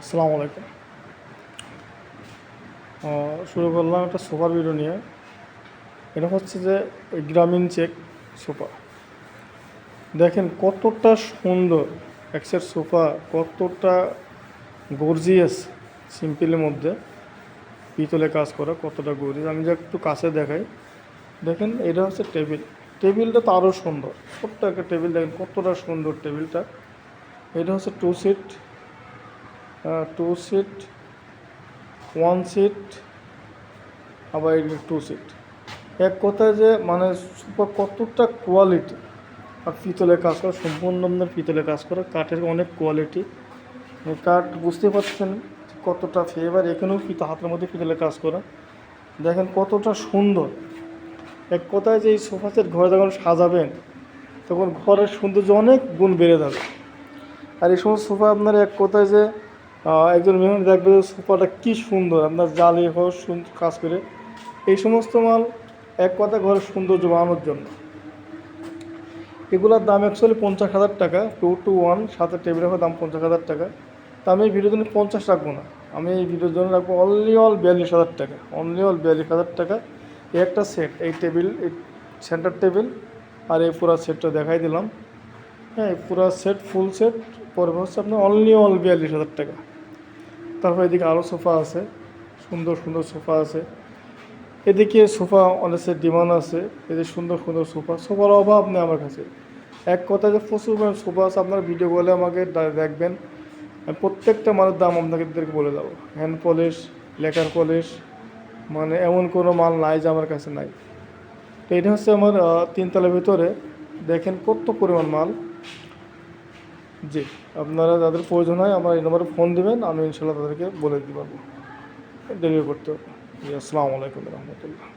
আসসালামু আলাইকুম। শুরু করলাম একটা সোফার ভিডিও নিয়ে। এটা হচ্ছে যে গ্রামীণ চেক সোফা। দেখেন কতটা সুন্দর এক সেট সোফা, কতটা গর্জিয়াস, সিম্পলের মধ্যে পিতলে কাজ করা, কতটা গর্জিয়াস। আমি যে একটু কাছে দেখাই, দেখেন এটা হচ্ছে টেবিল। টেবিলটা তো আরও সুন্দর, ছোট্ট একটা টেবিল, দেখেন কতটা সুন্দর টেবিলটা। এটা হচ্ছে টু সিট, ওয়ান সিট, আবার টু সিট। এক কথায় যে মানে সুপার কতটা কোয়ালিটি, আর পিতলের কাজ করা, সম্পূর্ণ আপনার পিতলের কাজ করা, কাঠের অনেক কোয়ালিটি। কাঠ বুঝতে পারছেন কতটা ফেভার, এখানেও হাতের মধ্যে পিতলের কাজ করা। দেখেন কতটা সুন্দর। এক কথায় যে এই সোফা সেট ঘরে যখন সাজাবেন তখন ঘরের সৌন্দর্য অনেক গুণ বেড়ে যাবে। আর এই সমস্ত সোফা আপনার এক কথায় যে একজন মেহমান দেখবে যে সোফাটা কী সুন্দর, আপনার জালি হোক কাজ করে। এই সমস্ত মাল এক কথা ঘরের সৌন্দর্য বাড়ানোর জন্য। এগুলোর দাম অ্যাকচুয়ালি 50,000 টাকা, 2 to 1, সাথে টেবিলের দাম 50,000 টাকা। তা আমি এই ভিডিওর জন্য 50 রাখবো না, আমি এই ভিডিওর জন্য রাখবো অনলি 42,000 টাকা। অনলি 42,000 টাকা এই একটা সেট, এই টেবিল, এই সেন্টার টেবিল আর এই পুরো সেটটা দেখাই দিলাম। হ্যাঁ, এই পুরো সেট, ফুল সেট পড়বে হচ্ছে আপনার অনলি 42,000 টাকা। তারপর এদিকে আরও সোফা আছে, সুন্দর সুন্দর সোফা আছে। এদিকে সোফা অনেক ডিমান্ড আছে, এদের সুন্দর সুন্দর সোফার অভাব নেই আমার কাছে। এক কথা যে প্রচুর সোফা আছে, আপনার ভিডিও বলে আমাকে দেখবেন, আমি প্রত্যেকটা মালের দাম আপনাদেরকে বলে দেবো। হ্যান্ড পলিশ, লেকার পলিশ, মানে এমন কোনো মাল নাই যে আমার কাছে নাই। তো এটা হচ্ছে আমার 3 তলার ভিতরে, দেখেন কত পরিমাণ মাল। জি, আপনারা যাদের প্রয়োজন হয় আমার এই নম্বরে ফোন দেবেন, আমি ইনশাল্লাহ তাদেরকে বলে দিতে পারবো, ডেলিভারি করতে পারবো। জি, আসসালামু আলাইকুম রহমতুল্লাহ।